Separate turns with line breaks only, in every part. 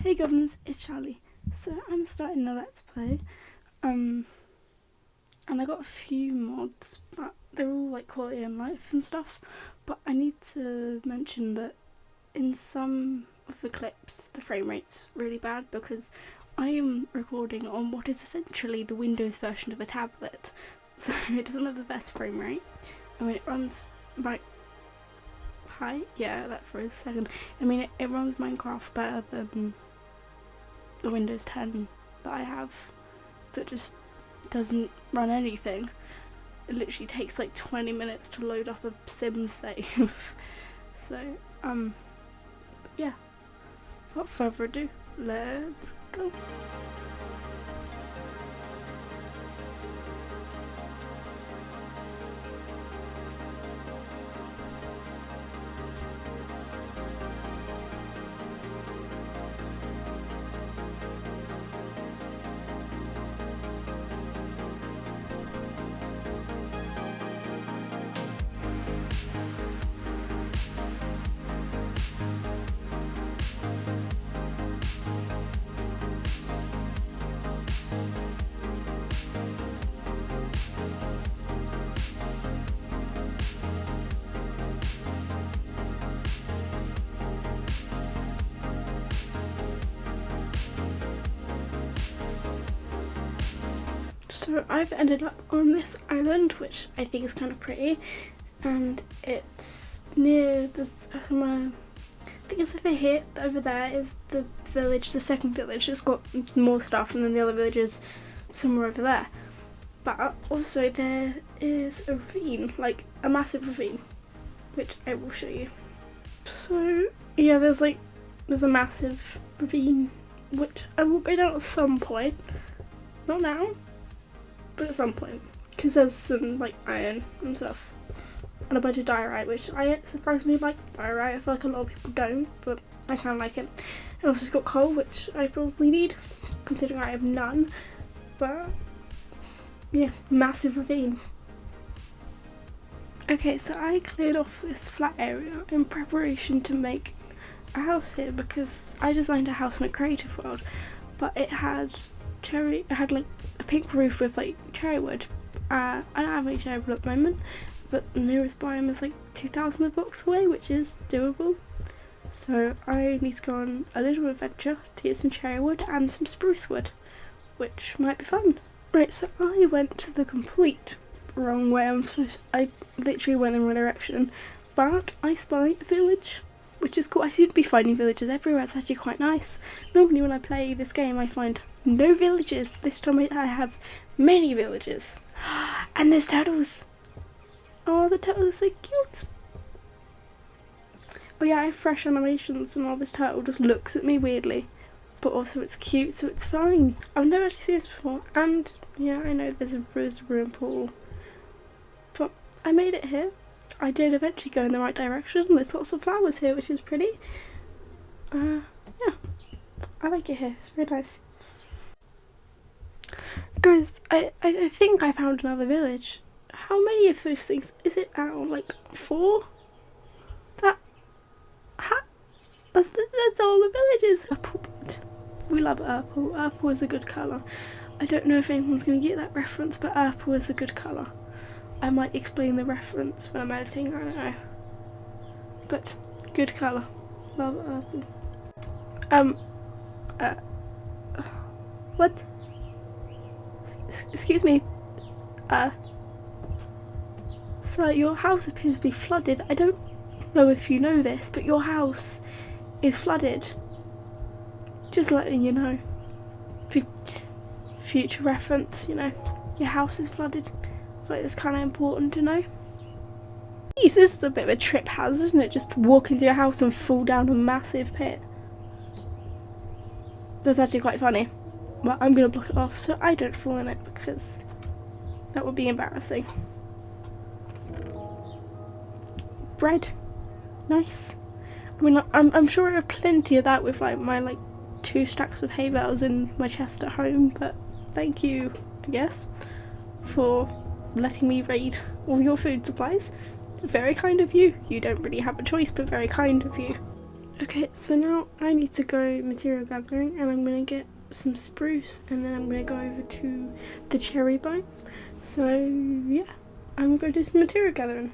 Hey goblins, it's Charlie. So I'm starting a let's play, and I got a few mods, but they're all like quality and life and stuff. But I need to mention that in some of the clips the frame rate's really bad because I am recording on what is essentially the Windows version of a tablet, so it doesn't have the best frame rate. I mean, it runs like high. Yeah, that froze a second. I mean, it runs Minecraft better than the Windows 10 that I have, so it just doesn't run anything. It literally takes like 20 minutes to load up a sim save. So yeah, without further ado, let's go. So I've ended up on this island, which I think is kind of pretty, and it's near somewhere. I think it's over here. Over there is the village, the second village. It's got more stuff, and then the other village is somewhere over there. But also there is a ravine, like a massive ravine, which I will show you. So yeah, there's a massive ravine, which I will go down at some point. Not now, but at some point, because there's some like iron and stuff, and a bunch of diorite, which I surprisingly like diorite. I feel like a lot of people don't, but I kind of like it. And also it's got coal, which I probably need, considering I have none. But yeah, massive ravine. Okay, so I cleared off this flat area in preparation to make a house here, because I designed a house in a creative world, but it had like a pink roof with like cherry wood. I don't have any cherry wood at the moment, but the nearest biome is like 2,000 blocks away, which is doable. So I need to go on a little adventure to get some cherry wood and some spruce wood, which might be fun. Right, so I went the complete wrong way. I literally went in the wrong direction, but I spied a village, which is cool. I seem to be finding villages everywhere. It's actually quite nice. Normally when I play this game I find no villages. This time I have many villages. And there's turtles. Oh, the turtles are so cute. Oh yeah, I have fresh animations and all. This turtle just looks at me weirdly, but also it's cute, so it's fine. I've never actually seen this before, and yeah, I know there's a ruin pool, but I made it here. I did eventually go in the right direction. There's lots of flowers here, which is pretty. Yeah, I like it here. It's very nice. Guys, I think I found another village. How many of those things is it now? Like 4? That's all the villages. Purple. We love purple. Purple is a good colour. I don't know if anyone's going to get that reference, but purple is a good colour. I might explain the reference when I'm editing, I don't know. But good colour. Love purple. What? Excuse me. Sir, your house appears to be flooded. I don't know if you know this, but your house is flooded. Just letting you know. Future reference, you know. Your house is flooded. I feel like it's kind of important to know. Jeez, this is a bit of a trip hazard, isn't it? Just walk into your house and fall down a massive pit. That's actually quite funny. But I'm going to block it off so I don't fall in it, because that would be embarrassing. Bread. Nice. I mean, I'm sure I have plenty of that with like my 2 stacks of hay bales in my chest at home, but thank you, I guess, for letting me raid all your food supplies. Very kind of you. You don't really have a choice, but very kind of you. Okay, so now I need to go material gathering, and I'm gonna get some spruce, and then I'm gonna go over to the cherry biome. So yeah, I'm gonna go do some material gathering.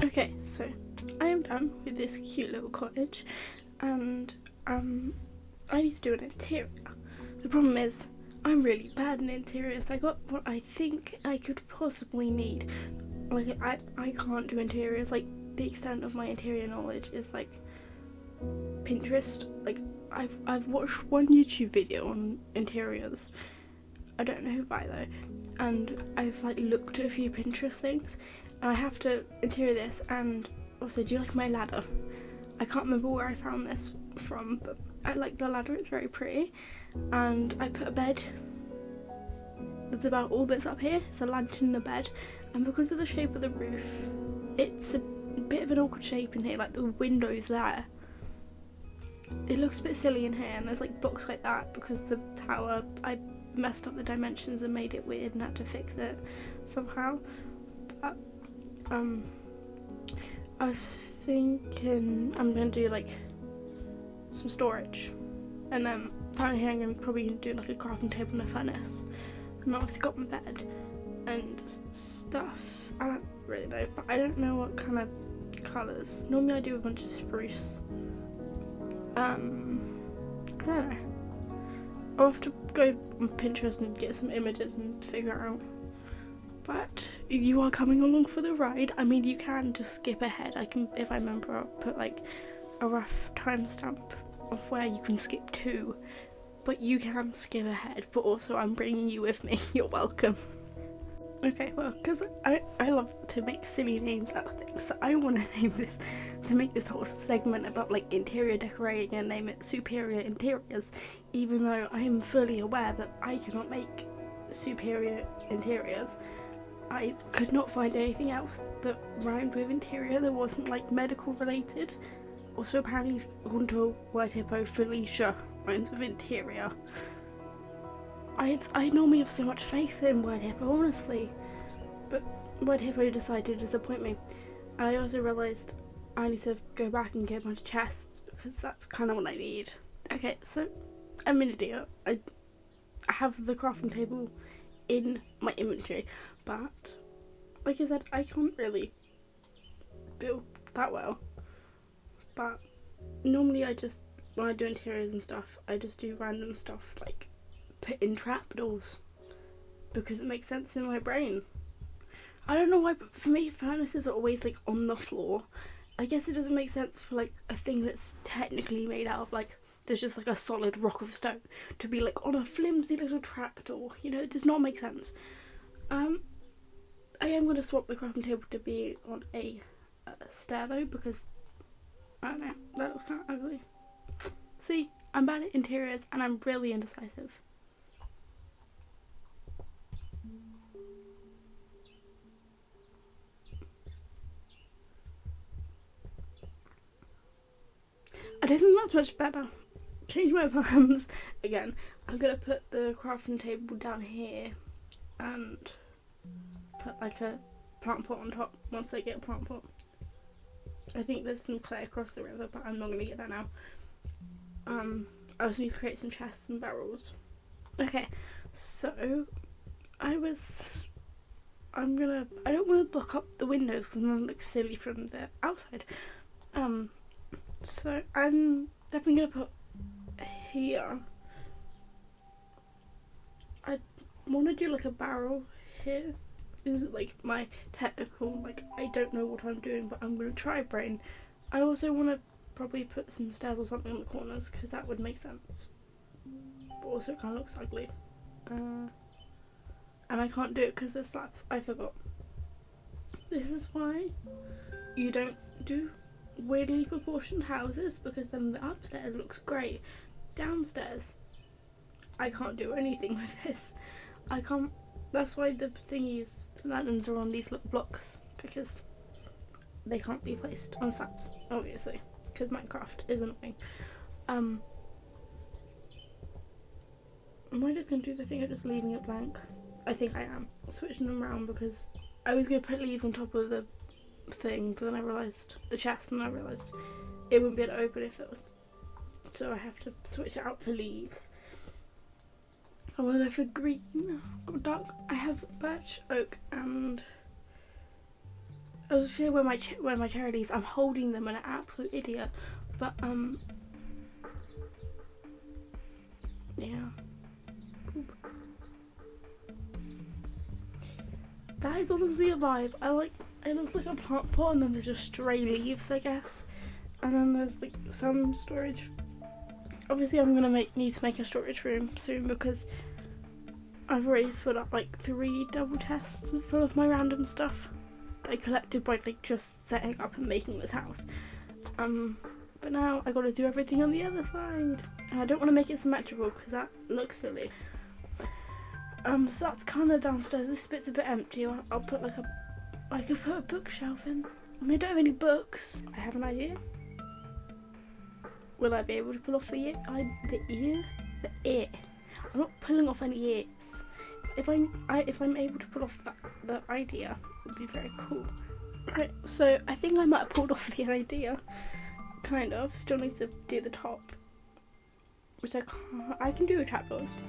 Okay, so I am done with this cute little cottage, and I need to do an interior. The problem is I'm really bad in interiors. I got what I think I could possibly need. Like I can't do interiors. Like the extent of my interior knowledge is like Pinterest. Like I've watched one YouTube video on interiors. I don't know who by though, and I've like looked at a few Pinterest things, and I have to interior this. And also, do you like my ladder? I can't remember where I found this from, but I like the ladder. It's very pretty, and I put a bed. That's about all that's up here. It's a lantern and a bed, and because of the shape of the roof, it's a bit of an awkward shape in here. Like the window's there. It looks a bit silly in here, and there's like blocks like that because the tower, I messed up the dimensions and made it weird and had to fix it somehow. But I was thinking I'm gonna do like some storage, and then down here I'm probably gonna do like a crafting table and a furnace, and obviously got my bed and stuff. I don't really know, but I don't know what kind of colours. Normally I do a bunch of spruce. I don't know. I'll have to go on Pinterest and get some images and figure it out. But you are coming along for the ride. I mean, you can just skip ahead. I can, if I remember, I'll put like a rough timestamp of where you can skip to. But you can skip ahead. But also, I'm bringing you with me. You're welcome. Okay, well, because I love to make silly names out of things, so I want to name this, to make this whole segment about like interior decorating, and name it Superior Interiors, even though I am fully aware that I cannot make superior interiors. I could not find anything else that rhymed with interior that wasn't like medical related. Also, apparently, according to Word Hippo, Felicia rhymes with interior. I normally have so much faith in Word Hippo, honestly, but Word Hippo decided to disappoint me. I also realised I need to go back and get a bunch of chests, because that's kind of what I need. Okay, so I'm in a deal. I have the crafting table in my inventory, but like I said, I can't really build that well. But normally when I do interiors and stuff, I just do random stuff like put in trapdoors because it makes sense in my brain. I don't know why, but for me, furnaces are always like on the floor. I guess it doesn't make sense for like a thing that's technically made out of like, there's just like a solid rock of stone to be like on a flimsy little trapdoor. You know, it does not make sense. I am going to swap the crafting table to be on a stair though, because I don't know, that looks kind of ugly. See, I'm bad at interiors and I'm really indecisive. I don't think that's much better. Change my plans again. I'm gonna put the crafting table down here and put like a plant pot on top once I get a plant pot. I think there's some clay across the river, but I'm not gonna get that now. I also need to create some chests and barrels. Okay, so I don't want to block up the windows because then it looks silly from the outside. So I'm definitely gonna put here. I want to do like a barrel here. This is like my technical, like I don't know what I'm doing, but I'm gonna try brain. I also want to probably put some stairs or something in the corners because that would make sense. But also it kind of looks ugly. And I can't do it because there's slabs. I forgot. This is why you don't do weirdly proportioned houses, because then the upstairs looks great. Downstairs, I can't do anything with this. I can't. That's why the thing is, the lanterns are on these little blocks, because they can't be placed on slabs, obviously, because Minecraft is annoying. Am I just going to do the thing of just leaving it blank? I think I am. Switching them around because I was going to put leaves on top of the thing, but then I realised, the chest, and I realised it wouldn't be able to open if it was. So I have to switch it out for leaves. I want to go for green or dark. I have birch, oak, and I was just where my cherry leaves. I'm holding them, and an absolute idiot. But yeah. Oop. That is honestly a vibe. I like. It looks like a plant pot, and then there's just stray leaves, I guess. And then there's like some storage. Obviously, I'm gonna need to make a storage room soon because I've already filled up like 3 double chests full of my random stuff that I collected by like just setting up and making this house. But now I gotta do everything on the other side, and I don't want to make it symmetrical because that looks silly. So that's kind of downstairs. This bit's a bit empty. I'll put like I could put a bookshelf in. I mean, I don't have any books. I have an idea. Will I be able to pull off the ear? The ear. I'm not pulling off any ears. If I'm able to pull off the idea, it would be very cool. Right. So I think I might have pulled off the idea. Kind of. Still need to do the top, which I can't. I can do with trapdoors.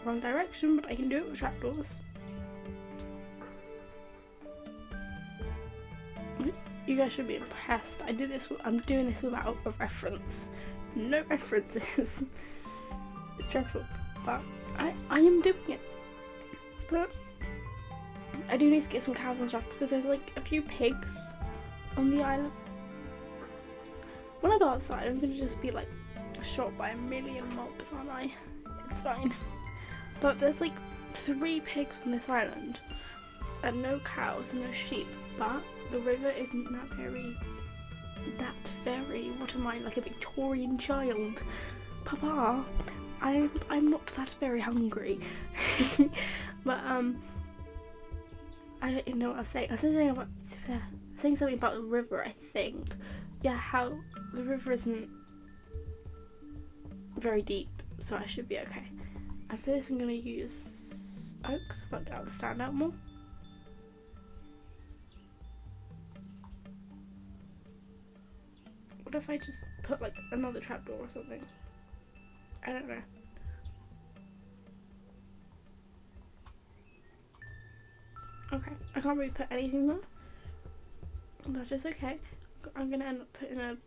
Wrong direction, but I can do it with trapdoors. You guys should be impressed. I'm doing this without a reference. No references. It's stressful, but I am doing it. But I do need to get some cows and stuff because there's like a few pigs on the island. When I go outside, I'm gonna just be like shot by a million mobs, aren't I? It's fine. But there's like 3 pigs on this island, and no cows and no sheep. But the river isn't that very. What am I, like a Victorian child? Papa, I'm not that very hungry. But I don't even know what I was saying. I was saying something about the river. I think, yeah, how the river isn't very deep, so I should be okay. And for this, I'm gonna use oak because I thought that would stand out more. What if I just put like another trapdoor or something? I don't know. Okay, I can't really put anything there. That is okay. I'm gonna end up putting a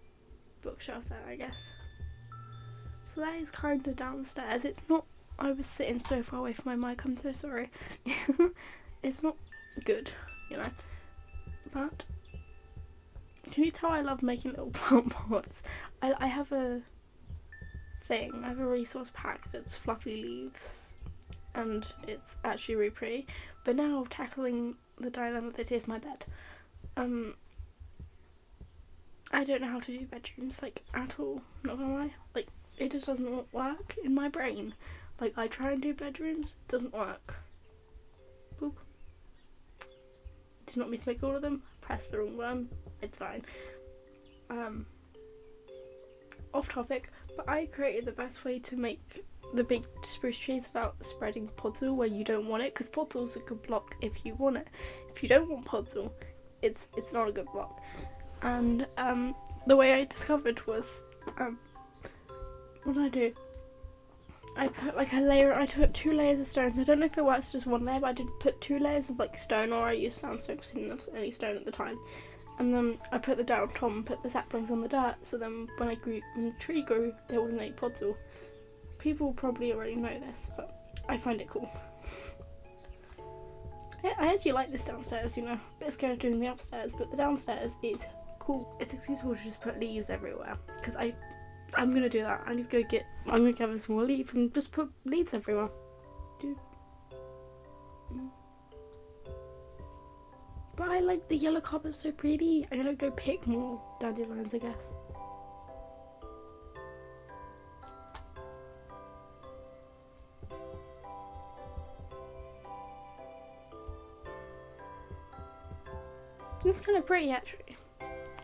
bookshelf there, I guess. So that is kind of downstairs. It's not I was sitting so far away from my mic, I'm so sorry. It's not good, you know. But can you tell I love making little plant pots? I have a thing, I have a resource pack that's fluffy leaves, and it's actually really pretty. But now tackling the dilemma that is my bed. I don't know how to do bedrooms, like, at all, not gonna lie. Like, it just doesn't work in my brain. Like, I try and do bedrooms, it doesn't work. Boop. Did not mean to make all of them. Press the wrong one. It's fine. Off topic, but I created the best way to make the big spruce trees without spreading podzol where you don't want it, because podzol's a good block if you want it. If you don't want podzol, it's not a good block. And the way I discovered was, what did I do? I put like a layer, I took 2 layers of stones. I don't know if it works just 1 layer, but I did put 2 layers of like stone, or I used sandstone because I didn't have any stone at the time. And then I put the dirt on top and put the saplings on the dirt, so then when the tree grew, there wasn't any podzol. People probably already know this, but I find it cool. I actually like this downstairs, you know, a bit scared of doing the upstairs, but the downstairs is cool. It's excusable to just put leaves everywhere, because I'm gonna do that. I'm gonna gather some more leaves and just put leaves everywhere. Dude. But I like the yellow carpet, so pretty. I'm gonna go pick more dandelions, I guess. It's kind of pretty actually.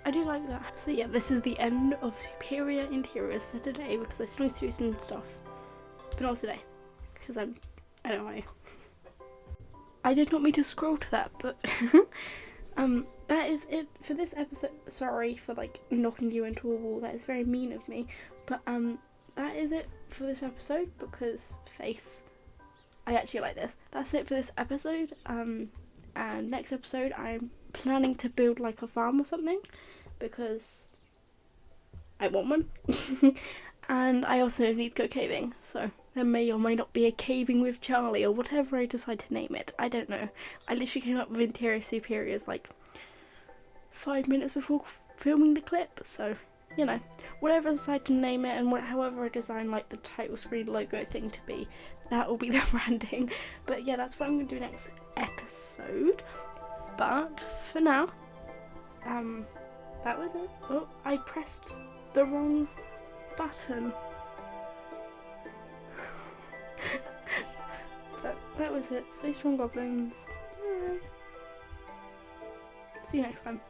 I do like that. So yeah, this is the end of Superior Interiors for today, because I still need to do some stuff. But not today, because I don't know why. I did not mean to scroll to that, but that is it for this episode. Sorry for like knocking you into a wall, that is very mean of me. But that is it for this episode, because face, I actually like this. That's it for this episode. And next episode I'm planning to build like a farm or something, because I want one. And I also need to go caving, so there may or may not be a caving with Charlie, or whatever I decide to name it. I don't know. I literally came up with Interior Superiors like 5 minutes before filming the clip, so you know, whatever I decide to name it, and however I design like the title screen logo thing to be, that will be the branding. But yeah, that's what I'm going to do next episode. But for now, that was it. Oh, I pressed the wrong button. But that was it. Stay strong, goblins. Bye. See you next time.